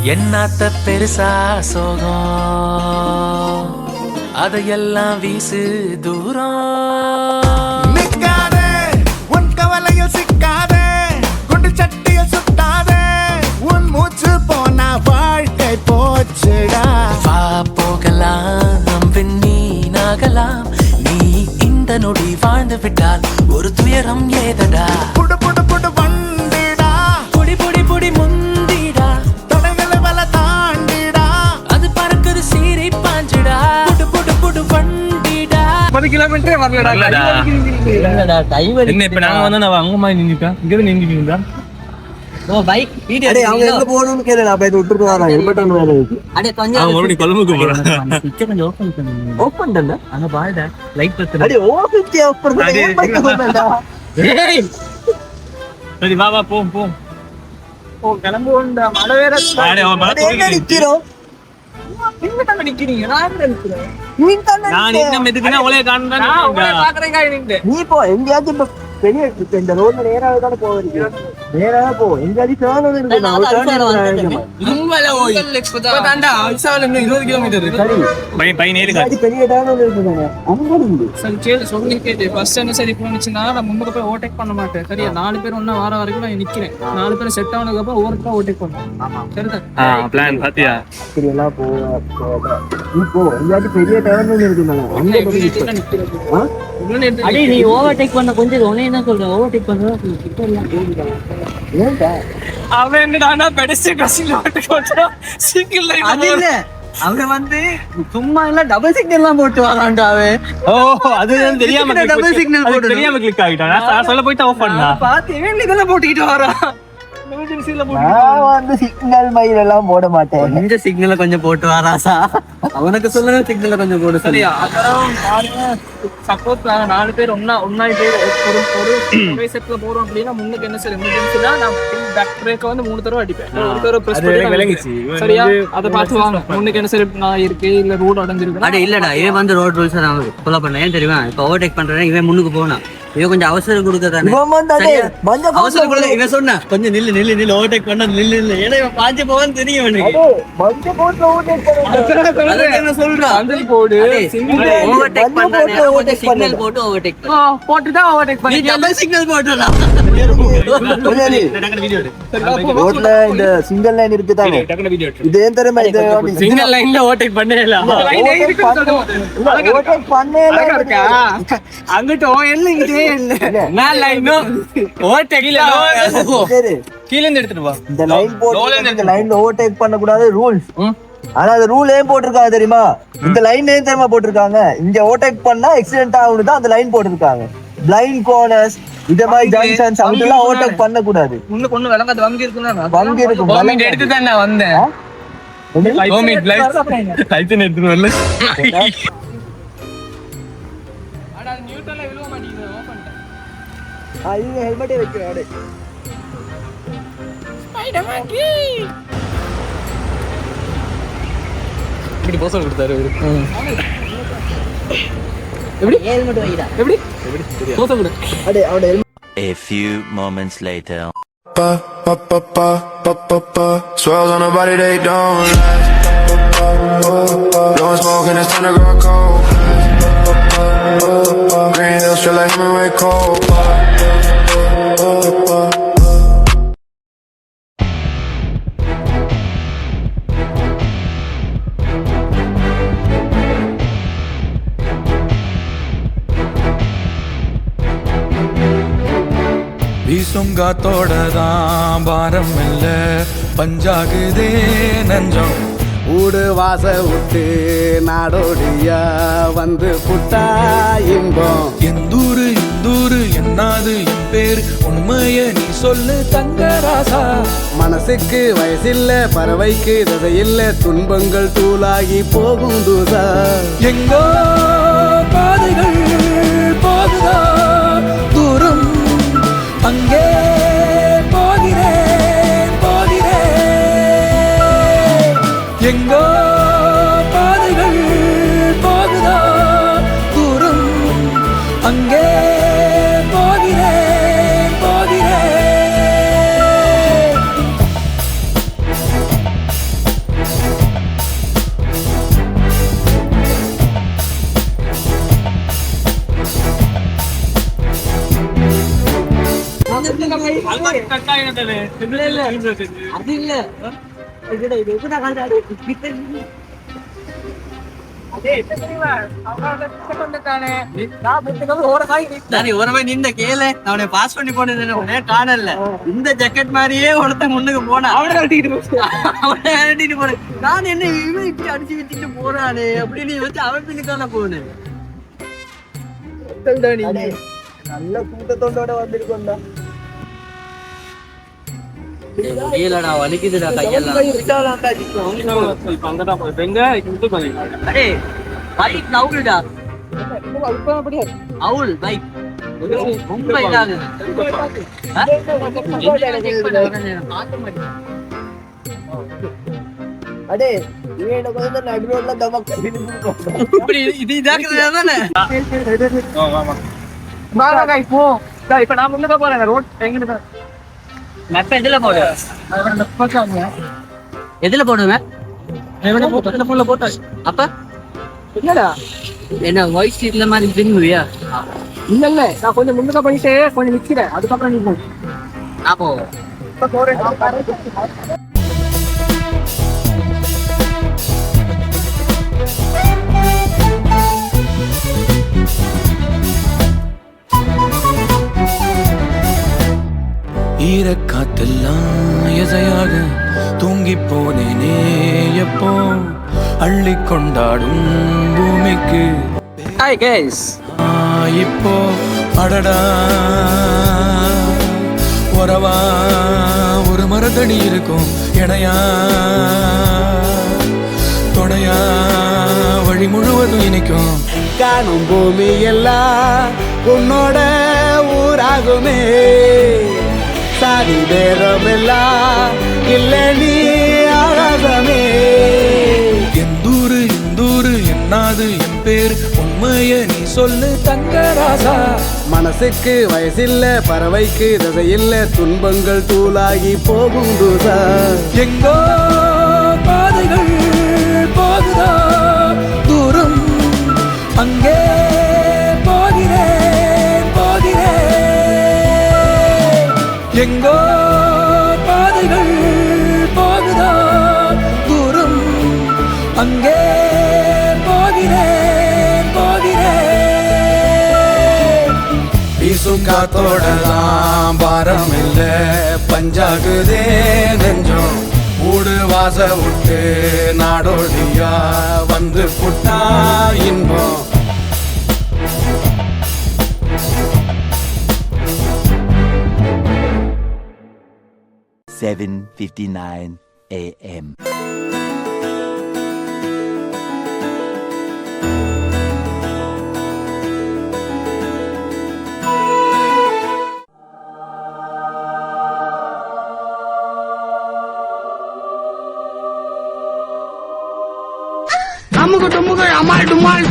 என்னாத்த பெருசா சோகம் அதையெல்லாம் வீசு தூரம். நிக்காதே உன் கவலையில் சிக்காதே, குண்டு சட்டியில் சுட்டாதே, உன் மூச்சு போன வாழ்க்கை போச்சுடா. வா போகலாம் விண்ணீனாகலாம், நீ இந்த நொடி வாழ்ந்து விட்டால் ஒரு துயரம் ஏதடா. புடு புடு புடு வண்டிடா, புடி புடி புடி முந்திடா, தடைகளை வல தாண்டிடா. அது பறக்குது சீரை பாஞ்சிடா. புடு புடு புடு வண்டிடா. 10 கிலோமீட்டரே வரலடா. என்ன இப்ப நாங்க வந்து நான் அங்க மாதிரி நின்னுட்டேன், இங்க இருந்து நின்னுட்டீங்களா? ஓ பைக் வீடியோ அடே அவங்க எங்க போறணும்னு கேளுடா, போய் விட்டுட்டு வராங்க. ஹெல்மெட் ஒன்னு வேற இருக்கு. அடே கொஞ்சம் அவங்க மறுபடியும் கொழும்புக்கு போறாங்க. கொஞ்சம் ஓபன் பண்ணுங்க. ஓபன் பண்ணல. அங்க பாருடா லைட் பத்துற. அடே ஓபிடி ஆஃப் பண்ணு. அடே, பைக் போறடா. ஏய் சரி வா வா போ போ. ஓ கிளம்புவோம்டா. மழை வேற. அடே அவன் மலை அடே எங்க தூக்கிட்டு நிக்கிறோம்? நீங்க தான் நிக்கிறீங்க. நான் எங்க நிக்கிறேன்? நீ தானே நான் நிக்கிற. இன்னும் எதுக்குன்னா ஒளே காண்றேன். நீ போ எங்கயாச்சும் இப்ப பெரிய இந்த ரோட்ல நேராவே தானே போவீங்க. நேராவே போ. எங்கயாச்சும் டர்ன் இருக்கு. நான் நான் அதான் turn வந்தேன். உண்மையில ஓய். இப்பதான்டா அல்சால இன்னும் 20 கிலோமீட்டர் இருக்கு. சரி. பை நேரு எங்கயாச்சும் பெரிய டர்ன் இருக்குதானே. அங்க இருந்து. சரி கேளு சொல்லிட்டு ஃபர்ஸ்ட் என்ன சரி போனுச்சுன்னா நான் முன்னுக்கு போய் ஓவர்டேக் பண்ண மாட்டேன். சரியா 4 பேர் ஒண்ணா வர வரைக்கும் நான் நிக்கிறேன். 4 பேர் செட் ஆனதுக்கு அப்புறம் ஒவ்வொருத்தரும் ஓவர்டேக் பண்ணுவேன். சரிதான் பிளான் பாத்தியா? அப்படி எல்லாம் போ. நீ போ. எங்கயாச்சும் பெரிய டர்ன் இருக்குதானே. அங்க போய் நிக்கிறேன். ஆ? அடே நீ ஓவர்டேக் பண்ண கொஞ்சம் உடனே என்ன சொல்ற? ஓவர்டேக் பண்றா கிட்ட எல்லாம் ஏன்டா? அவன் என்னடானா பெடஸ்ட்ரியன் கிராசிங்ல ஓட்டு சிங்கிள் லைன் அது இல்ல அவன் வந்து சும்மா எல்லாம் டபுள் சிக்னல் எல்லாம் போட்டு வரான்டா அவன். ஓ அது தெரியாம double signal போடணும். தெரியாம கிளிக் ஆகிட்டான். நான் சொல்ல போயிட்டு ஆஃப் பண்ணா. பாத்து இவன் இதெல்லாம் போட்டுக்கிட்டு வரான். எமர்ஜென்சில நான் வந்து சிக்னல் மயில் எல்லாம் போட மாட்டேன். இந்த சிக்னலை கொஞ்சம் போட்டு வராசா? அவனுக்கு சொல்லுங்க சிக்னலை கொஞ்சம் போட சொல்லி. சரியா அப்புறம் பாருங்க சப்போஸ் 4 பேர் ஒண்ணா பேர் ஒரு செட்ல போறோம் அப்படின்னா முன்னுக்கு என்ன சார் எமர்ஜென்சினா நான் பேக் பிரேக்க வந்து 3 தடவை அடிப்பேன். ஒரு தடவை பிரஸ் அது பண்ணி விளங்கிச்சு. சரியா அத பார்த்து வாங்க. முன்னுக்கு என்ன சார் நான் இருக்கு இல்ல ரோட் அடைஞ்சிருக்கு. அடே இல்லடா இவன் வந்து ரோட் ரூல்ஸ் நான் ஃபாலோ பண்ணேன். ஏன் தெரியுமா? இப்ப ஓவர்டேக் பண்றேன் இவன் முன்னுக்கு போனான். இவன் கொஞ்சம் அவசரம் கொடுக்கறானே. இவன் வந்து அடே, சரியா? மஞ்சள் அவசரம் கொடுக்க இவன் சொன்னா கொஞ்சம் நில்லு ஓவர்டேக் பண்ண நில்லு. ஏன்னா இவன் பாஞ்சு போவான்னு தெரியும் எனக்கு. அடே, மஞ்சள் போட்டு ஓவர்டேக் பண்ணு. அதுக்கு என்ன சொல்றான்? அஞ்சலி போடு ஓவர்டேக் பண்ற நேரம் கொஞ்சம் சிக்னல் போட்டு ஓவர்டேக் பண்ணு. போட்டு தான் ஓவர்டேக் நீ பண்ணி டபுள் சிக்னல் போட்டுடா. முதலாளி, வீடியோ எடு. ரோட்ல இந்த சிங்கிள் லைன் இருக்குதானே. டக்குனு வீடியோ எடு. இது ஏன் தெரியுமா? இது சிங்கிள் லைன்ல ஓவர்டேக் பண்ணேல. ஓவர்டேக் பண்ணேல இருக்கா அங்கிட்ட எல்ல இங்கே இல்ல நான் லைனோ ஓவர்டேக் இல்ல. சரி, கீழ இருந்து எடுத்துட்டு வா. இந்த லைன் போட்டு இந்த லைன்ல ஓவர்டேக் பண்ண கூடாது ரூல்ஸ். ஆனா அந்த ரூல் ஏன் போட்டிருக்காங்க தெரியுமா? இந்த லைன் ஏன் தெரியுமா போட்டிருக்காங்க? இங்க ஓவர்டேக் பண்ணா ஆக்சிடென்ட் ஆகுது தான் அந்த லைன் போட்டிருக்காங்க. பிளைண்ட் கார்னர்ஸ் இந்த மாதிரி ஜங்ஷன்ஸ் அங்கெல்லாம் ஓவர்டேக் பண்ண கூடாது. முன்னுக்கு ஒண்ணு விளங்காத வங்கி இருக்குன்னா வங்கி இருக்கும். கோமிட் எடுத்து தான் நான் வந்தேன். கோமிட் லைட் லைட் எடுத்துட்டு வரல. அட நியூட்டன்ல விழுவ மாட்டேங்குது. ஆஃப் பண்ணிட்டேன். இது ஹெல்மெட்டே வைக்கிறாரு. இப்படி போசல் கொடுத்தாரு இவரு. ஹெல்மெட் வைடா. எப்படி போசம் கொடு. அடே அவட A few moments later. Swirls on the body, they don't last. Blowing smoke and it's time to grow cold. Green hills feel like Hemingway cold. வீசும் காத்தோட தான் பாரம் இல்ல பஞ்சாகுதே நஞ்சம். ஊடு வாச விட்டு நாடோடியா வந்து புட்டா இன்பம். எந்தூரு இந்தூரு என்னாது என் பேரு உண்மைய நீ சொல்லு தங்கராசா. மனசுக்கு வயசில்ல பறவைக்கு ததையில்ல துன்பங்கள் தூளாகி போகும் தூதா. எங்கோ பாதைகள் போகுதா தூரம் அங்கே போகிறேன் எங்கோ பாதைகள் போகுதா தூரம் அங்கே போகிறேன் அது இல்ல இது எதுனா காண்டாடு ஒருவன் நின்ற கேளு அவனை பாஸ் பண்ணி போனது உடனே காணல இந்த ஜக்கெட் மாதிரியே ஒருத்தன் முன்னுக்கு போனான் அவனை கட்டிட்டு போறேன் நான் என்ன இவன் இப்படி அடிச்சு வச்சுட்டு போறானே அப்படின்னு வச்சு அவன் பின்னுக்கான போனேன் நல்ல கூட்டத்தோட வந்திருக்கோம்டா முடியலடா வலிக்குதுடா கையெல்லாம் பைக் நவுடுடா அவுல் பைக் மும்பை அடே இவன் கொஞ்சம் நடுரோட்ல தமக்கு இப்படி இது இதாக்குறதானே இப்ப நான் முன்னுக்க போறேன் ரோட் எங்க மெப்ப எதுல போடு எதுல போடுவேன் அப்ப இல்லடா என்ன வாய்ஸ் ஸ்ட்ரீட்ல மாதிரி திரும்புவியா இல்ல நான் கொஞ்சம் முன்னுக்க போயிட்டு கொஞ்சம் நிக்கிறேன் அதுக்கப்புறம் நீ போ அப்போ ஈரக்காத்தெல்லாம் எதையாக தூங்கி போனேனே எப்போ அள்ளி கொண்டாடும் பூமிக்கு ஹாய் கைஸ் இப்போ அடடா உறவா ஒரு மரத்தடி இருக்கும் இணையா துணையா வழி முழுவதும் இனிக்கும் காணும் பூமி எல்லாம் உன்னோட ஊராகுமே சாதி பேரமெல்லாம் இல்ல நீ ஆகாசமே எந்தூரு இந்தூரு என்னாது என் பேர் உண்மைய நீ சொல்லு தங்கராசா மனசுக்கு வயசில்ல பறவைக்கு தசையில்ல துன்பங்கள் தூளாகி போகும் தூசா எங்கோ பாதைகள் போகுதா தூரம் அங்கே போகிறேன் எங்கோ பாதைகள் போகுதா தூரம் அங்கே போகிறேன் வீசும் காத்தோடலாம் பாரம் இல்ல பஞ்சாகுதே நெஞ்சம் ஊடு வாச விட்டு நாடோடியா வந்து புட்டா இன்பம் 7:59 a.m. அம்முக டும்முக அமால் டுமால்